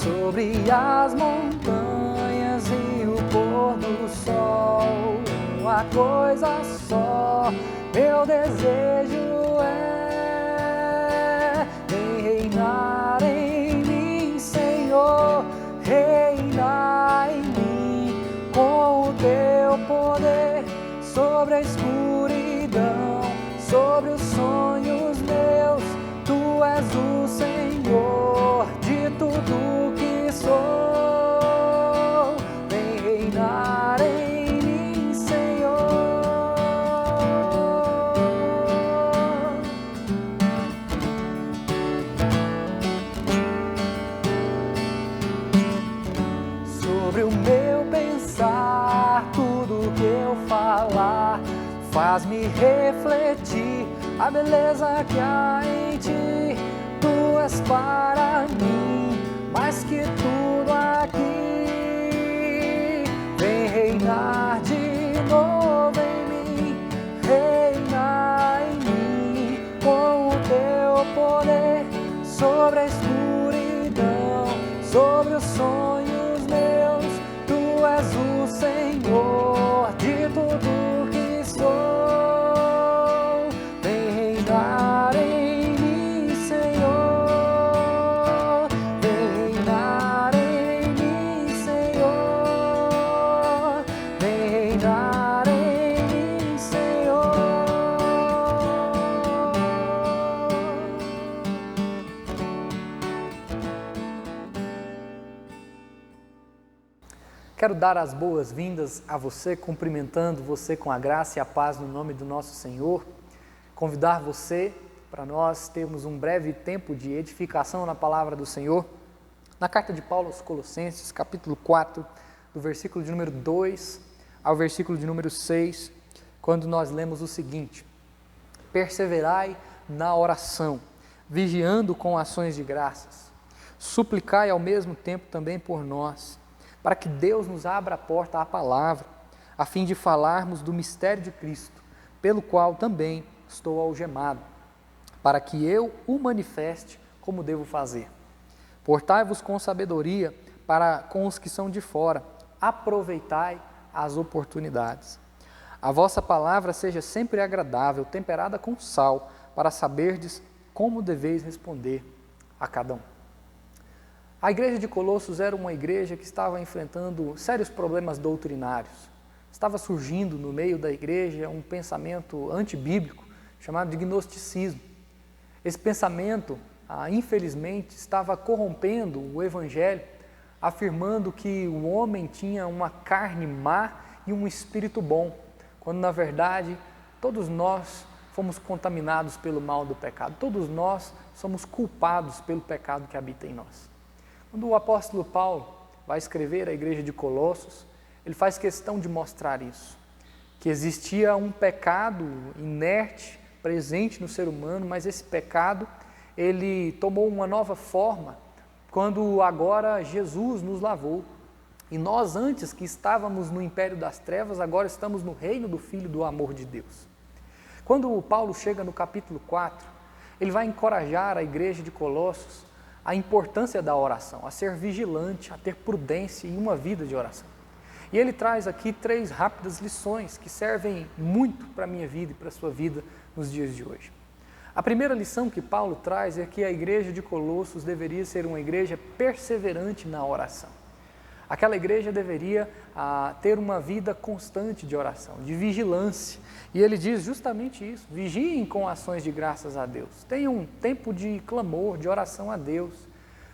Sobre as montanhas e o pôr do sol, uma coisa só, meu desejo é vem reinar em mim, Senhor, reina em mim, com o teu poder, sobre a escuridão, sobre os sonhos meus, tu és o Senhor de tudo que sou, vem reinar em mim, Senhor. Sobre o meu pensar, tudo que eu falar, faz-me refletir a beleza que há em ti. Tu és para mim mais que tudo aqui. Vem reinar de novo em mim, reinar em mim, com o teu poder, sobre a escuridão, sobre os sonhos meus. Tu és o Senhor de tudo que sou. Vem reinar em mim, Senhor. Vem reinar em mim, Senhor. Vem reinar em mim, Senhor. Quero dar as boas-vindas a você, cumprimentando você com a graça e a paz no nome do nosso Senhor. Convidar você para nós termos um breve tempo de edificação na palavra do Senhor. Na carta de Paulo aos Colossenses, capítulo 4, do versículo de número 2 ao versículo de número 6, quando nós lemos o seguinte: perseverai na oração, vigiando com ações de graças. Suplicai ao mesmo tempo também por nós, para que Deus nos abra a porta à palavra, a fim de falarmos do mistério de Cristo, pelo qual também estou algemado, para que eu o manifeste como devo fazer. Portai-vos com sabedoria para com os que são de fora, aproveitai as oportunidades. A vossa palavra seja sempre agradável, temperada com sal, para saberdes como deveis responder a cada um. A igreja de Colossos era uma igreja que estava enfrentando sérios problemas doutrinários. Estava surgindo no meio da igreja um pensamento antibíblico chamado de gnosticismo. Esse pensamento, infelizmente, estava corrompendo o evangelho, afirmando que o homem tinha uma carne má e um espírito bom, quando na verdade todos nós fomos contaminados pelo mal do pecado, todos nós somos culpados pelo pecado que habita em nós. Quando o apóstolo Paulo vai escrever à igreja de Colossos, ele faz questão de mostrar isso, que existia um pecado inerte, presente no ser humano, mas esse pecado, ele tomou uma nova forma, quando agora Jesus nos lavou. E nós antes que estávamos no império das trevas, agora estamos no reino do Filho do amor de Deus. Quando Paulo chega no capítulo 4, ele vai encorajar a igreja de Colossos a importância da oração, a ser vigilante, a ter prudência em uma vida de oração. E ele traz aqui 3 rápidas lições que servem muito para a minha vida e para a sua vida nos dias de hoje. A primeira lição que Paulo traz é que a igreja de Colossos deveria ser uma igreja perseverante na oração. Aquela igreja deveria ter uma vida constante de oração, de vigilância. E ele diz justamente isso: vigiem com ações de graças a Deus. Tenham um tempo de clamor, de oração a Deus,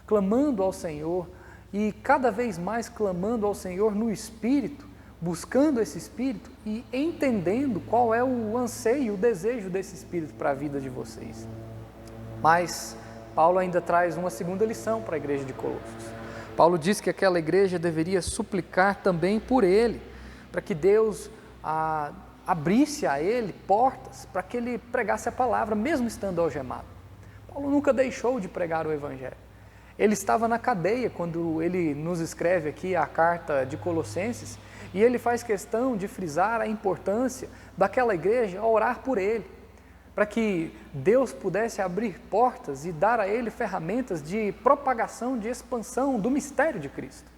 clamando ao Senhor e cada vez mais clamando ao Senhor no Espírito, buscando esse Espírito e entendendo qual é o anseio, o desejo desse Espírito para a vida de vocês. Mas Paulo ainda traz uma segunda lição para a igreja de Colossos. Paulo diz que aquela igreja deveria suplicar também por ele, para que Deus abrisse a ele portas, para que ele pregasse a palavra, mesmo estando algemado. Paulo nunca deixou de pregar o Evangelho. Ele estava na cadeia quando ele nos escreve aqui a carta de Colossenses, e ele faz questão de frisar a importância daquela igreja a orar por ele, para que Deus pudesse abrir portas e dar a ele ferramentas de propagação, de expansão do mistério de Cristo.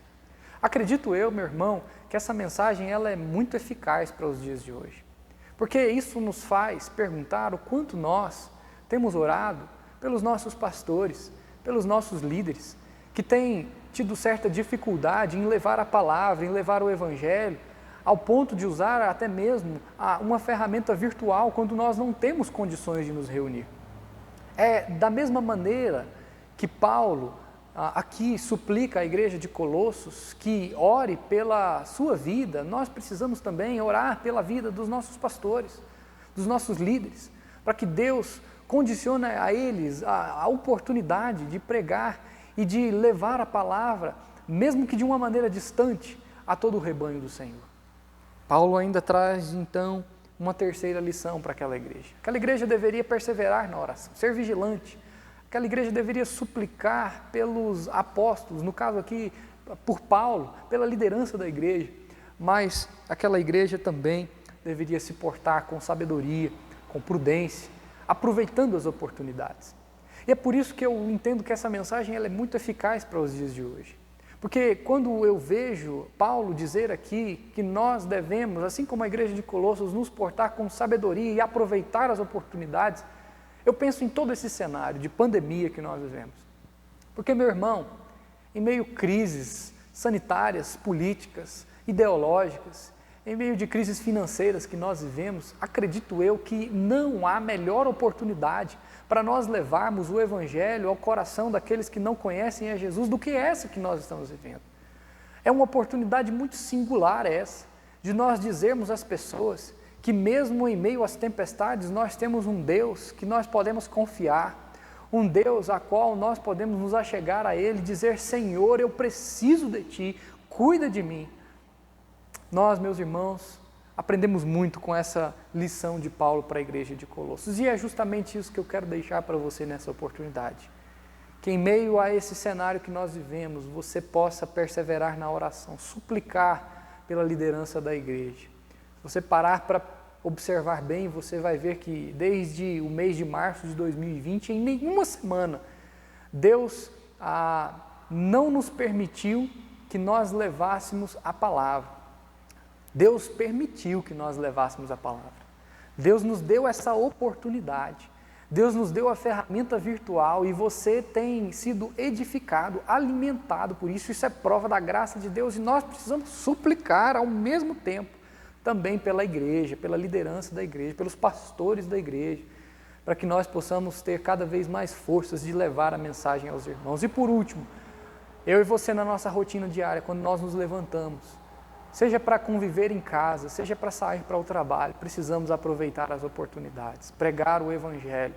Acredito eu, meu irmão, que essa mensagem ela é muito eficaz para os dias de hoje, porque isso nos faz perguntar o quanto nós temos orado pelos nossos pastores, pelos nossos líderes, que têm tido certa dificuldade em levar a palavra, em levar o Evangelho, ao ponto de usar até mesmo uma ferramenta virtual quando nós não temos condições de nos reunir. É da mesma maneira que Paulo aqui suplica à igreja de Colossos que ore pela sua vida, nós precisamos também orar pela vida dos nossos pastores, dos nossos líderes, para que Deus condicione a eles a oportunidade de pregar e de levar a palavra, mesmo que de uma maneira distante, a todo o rebanho do Senhor. Paulo ainda traz, então, uma terceira lição para aquela igreja. Aquela igreja deveria perseverar na oração, ser vigilante. Aquela igreja deveria suplicar pelos apóstolos, no caso aqui, por Paulo, pela liderança da igreja. Mas aquela igreja também deveria se portar com sabedoria, com prudência, aproveitando as oportunidades. E é por isso que eu entendo que essa mensagem ela é muito eficaz para os dias de hoje. Porque quando eu vejo Paulo dizer aqui que nós devemos, assim como a igreja de Colossos, nos portar com sabedoria e aproveitar as oportunidades, eu penso em todo esse cenário de pandemia que nós vivemos. Porque, meu irmão, em meio a crises sanitárias, políticas, ideológicas, em meio de crises financeiras que nós vivemos, acredito eu que não há melhor oportunidade para nós levarmos o Evangelho ao coração daqueles que não conhecem a Jesus do que essa que nós estamos vivendo. É uma oportunidade muito singular essa, de nós dizermos às pessoas que mesmo em meio às tempestades nós temos um Deus que nós podemos confiar, um Deus a qual nós podemos nos achegar a Ele e dizer: Senhor, eu preciso de Ti, cuida de mim. Nós, meus irmãos, aprendemos muito com essa lição de Paulo para a igreja de Colossos. E é justamente isso que eu quero deixar para você nessa oportunidade. Que em meio a esse cenário que nós vivemos, você possa perseverar na oração, suplicar pela liderança da igreja. Se você parar para observar bem, você vai ver que desde o mês de março de 2020, em nenhuma semana, Deus não nos permitiu que nós levássemos a palavra. Deus permitiu que nós levássemos a palavra. Deus nos deu essa oportunidade. Deus nos deu a ferramenta virtual e você tem sido edificado, alimentado por isso. Isso é prova da graça de Deus e nós precisamos suplicar ao mesmo tempo também pela igreja, pela liderança da igreja, pelos pastores da igreja, para que nós possamos ter cada vez mais forças de levar a mensagem aos irmãos. E por último, eu e você na nossa rotina diária, quando nós nos levantamos, seja para conviver em casa, seja para sair para o trabalho, precisamos aproveitar as oportunidades, pregar o Evangelho.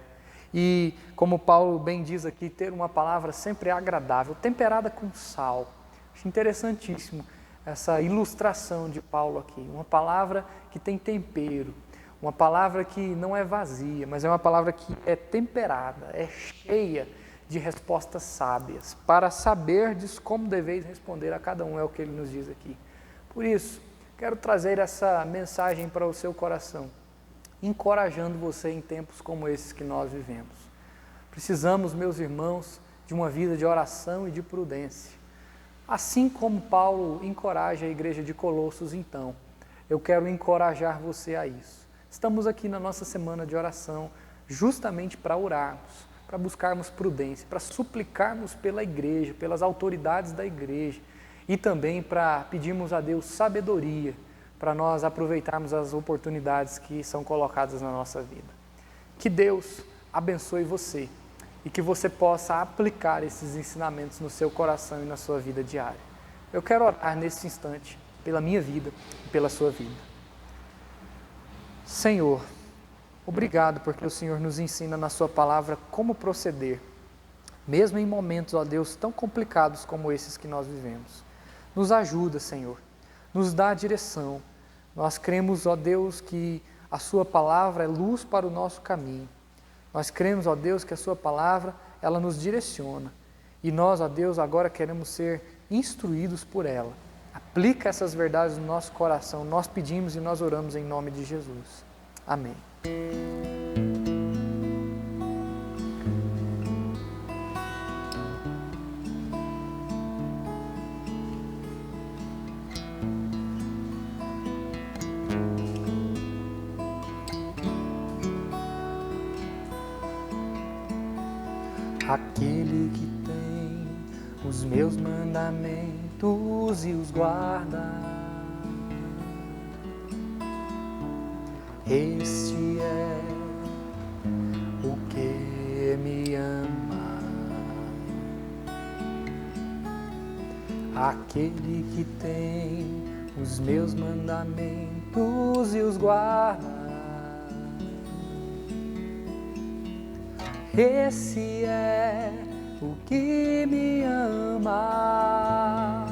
E, como Paulo bem diz aqui, ter uma palavra sempre agradável, temperada com sal. Acho interessantíssimo essa ilustração de Paulo aqui. Uma palavra que tem tempero, uma palavra que não é vazia, mas é uma palavra que é temperada, é cheia de respostas sábias, para saberdes como deveis responder a cada um, é o que ele nos diz aqui. Por isso, quero trazer essa mensagem para o seu coração, encorajando você em tempos como esses que nós vivemos. Precisamos, meus irmãos, de uma vida de oração e de prudência. Assim como Paulo encoraja a igreja de Colossos, então, eu quero encorajar você a isso. Estamos aqui na nossa semana de oração justamente para orarmos, para buscarmos prudência, para suplicarmos pela igreja, pelas autoridades da igreja e também para pedirmos a Deus sabedoria para nós aproveitarmos as oportunidades que são colocadas na nossa vida. Que Deus abençoe você e que você possa aplicar esses ensinamentos no seu coração e na sua vida diária. Eu quero orar nesse instante pela minha vida e pela sua vida. Senhor, obrigado porque o Senhor nos ensina na sua palavra como proceder, mesmo em momentos, ó Deus, tão complicados como esses que nós vivemos. Nos ajuda, Senhor, nos dá a direção. Nós cremos, ó Deus, que a sua palavra é luz para o nosso caminho. Nós cremos, ó Deus, que a sua palavra, ela nos direciona. E nós, ó Deus, agora queremos ser instruídos por ela. Aplica essas verdades no nosso coração. Nós pedimos e nós oramos em nome de Jesus. Amém. Aquele que tem os meus mandamentos e os guarda, este é o que me ama. Aquele que tem os meus mandamentos e os guarda, esse é o que me ama.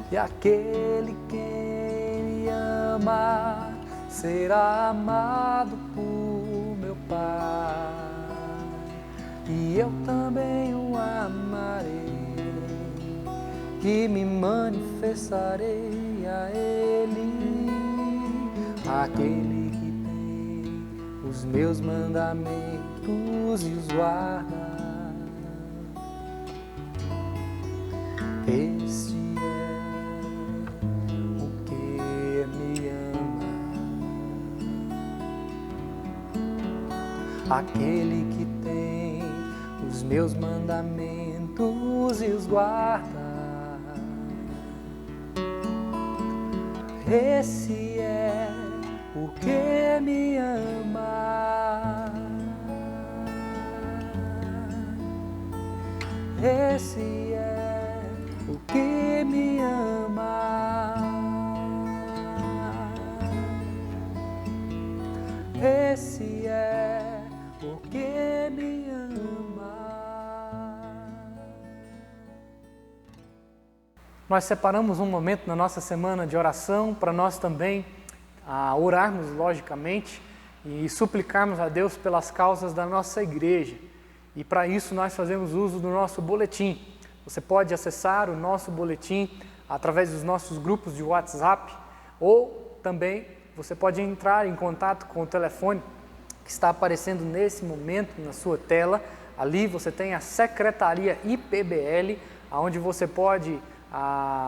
E aquele que me ama será amado por meu Pai, e eu também o amarei, e me manifestarei a Ele. Aquele os meus mandamentos e os guarda, este é o que me ama. Aquele que tem os meus mandamentos e os guarda, esse é o que me ama. Esse é o que me ama. Esse é o que me ama. Nós separamos um momento na nossa semana de oração para nós também a orarmos, logicamente, e suplicarmos a Deus pelas causas da nossa igreja. E para isso nós fazemos uso do nosso boletim. Você pode acessar o nosso boletim através dos nossos grupos de WhatsApp, ou também você pode entrar em contato com o telefone que está aparecendo nesse momento na sua tela. Ali você tem a Secretaria IPBL, onde você pode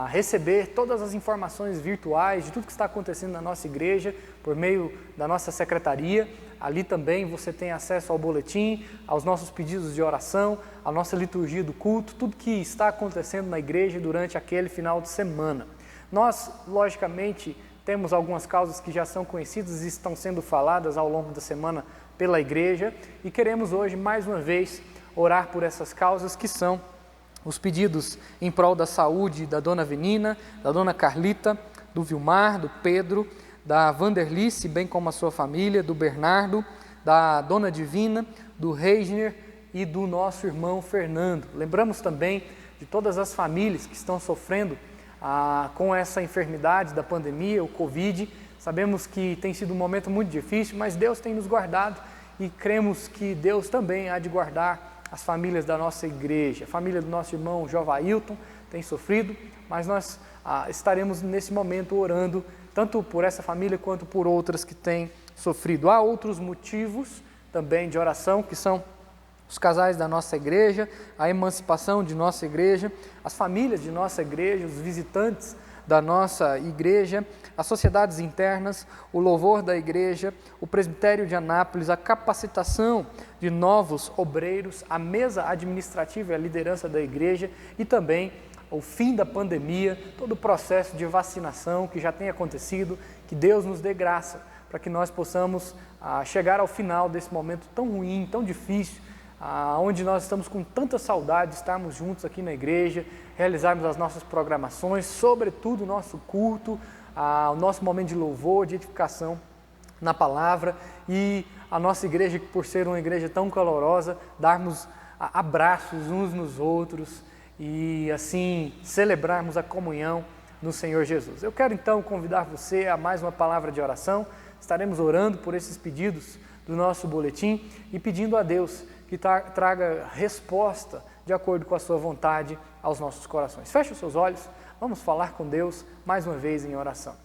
receber todas as informações virtuais de tudo que está acontecendo na nossa igreja por meio da nossa secretaria. Ali também você tem acesso ao boletim, aos nossos pedidos de oração, à nossa liturgia do culto, tudo que está acontecendo na igreja durante aquele final de semana. Nós, logicamente, temos algumas causas que já são conhecidas e estão sendo faladas ao longo da semana pela igreja, e queremos hoje, mais uma vez, orar por essas causas, que são os pedidos em prol da saúde da dona Venina, da dona Carlita, do Vilmar, do Pedro, da Vanderlice, bem como a sua família, do Bernardo, da dona Divina, do Reisner e do nosso irmão Fernando. Lembramos também de todas as famílias que estão sofrendo com essa enfermidade da pandemia, o Covid. Sabemos que tem sido um momento muito difícil, mas Deus tem nos guardado e cremos que Deus também há de guardar as famílias da nossa igreja. A família do nosso irmão Jovailton tem sofrido, mas nós estaremos nesse momento orando tanto por essa família quanto por outras que têm sofrido. Há outros motivos também de oração, que são os casais da nossa igreja, a emancipação de nossa igreja, as famílias de nossa igreja, os visitantes da nossa igreja, as sociedades internas, o louvor da igreja, o presbitério de Anápolis, a capacitação de novos obreiros, a mesa administrativa e a liderança da igreja e também o fim da pandemia, todo o processo de vacinação que já tem acontecido, que Deus nos dê graça para que nós possamos chegar ao final desse momento tão ruim, tão difícil, onde nós estamos com tanta saudade de estarmos juntos aqui na igreja, realizarmos as nossas programações, sobretudo o nosso culto, o nosso momento de louvor, de edificação na palavra e a nossa igreja, que por ser uma igreja tão calorosa, darmos abraços uns nos outros e assim celebrarmos a comunhão no Senhor Jesus. Eu quero então convidar você a mais uma palavra de oração. Estaremos orando por esses pedidos do nosso boletim e pedindo a Deus que traga resposta de acordo com a sua vontade aos nossos corações. Feche os seus olhos, vamos falar com Deus mais uma vez em oração.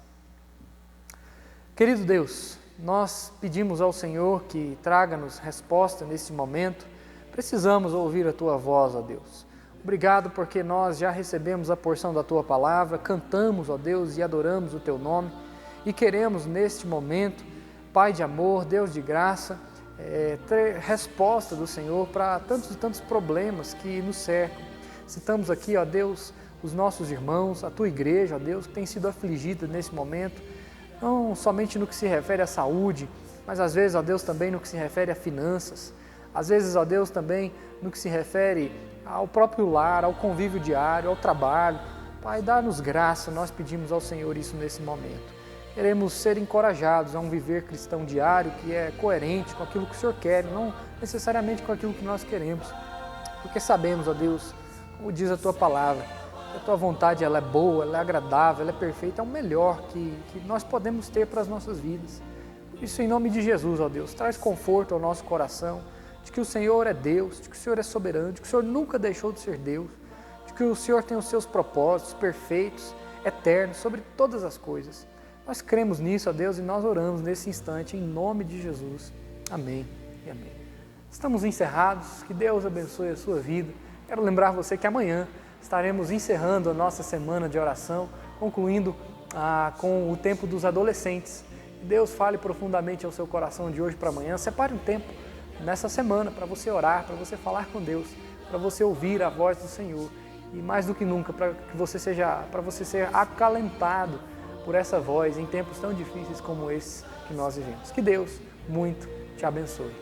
Querido Deus, nós pedimos ao Senhor que traga-nos resposta nesse momento. Precisamos ouvir a Tua voz, ó Deus. Obrigado porque nós já recebemos a porção da Tua palavra, cantamos, ó Deus, e adoramos o Teu nome e queremos neste momento, Pai de amor, Deus de graça, ter resposta do Senhor para tantos e tantos problemas que nos cercam. Citamos aqui, ó Deus, os nossos irmãos, a Tua igreja, ó Deus, que tem sido afligida nesse momento, não somente no que se refere à saúde, mas às vezes, ó Deus, também no que se refere a finanças, às vezes, ó Deus, também no que se refere ao próprio lar, ao convívio diário, ao trabalho. Pai, dá-nos graça, nós pedimos ao Senhor isso nesse momento. Queremos ser encorajados a um viver cristão diário que é coerente com aquilo que o Senhor quer, não necessariamente com aquilo que nós queremos. Porque sabemos, ó Deus, como diz a Tua palavra, que a Tua vontade ela é boa, ela é agradável, ela é perfeita, é o melhor que nós podemos ter para as nossas vidas. Por isso, em nome de Jesus, ó Deus, traz conforto ao nosso coração, de que o Senhor é Deus, de que o Senhor é soberano, de que o Senhor nunca deixou de ser Deus, de que o Senhor tem os seus propósitos perfeitos, eternos, sobre todas as coisas. Nós cremos nisso, ó Deus, e nós oramos nesse instante, em nome de Jesus. Amém e amém. Estamos encerrados, que Deus abençoe a sua vida. Quero lembrar você que amanhã estaremos encerrando a nossa semana de oração, concluindo com o tempo dos adolescentes. Que Deus fale profundamente ao seu coração de hoje para amanhã. Separe um tempo nessa semana para você orar, para você falar com Deus, para você ouvir a voz do Senhor. E mais do que nunca, para você ser acalentado por essa voz em tempos tão difíceis como esses que nós vivemos. Que Deus muito te abençoe.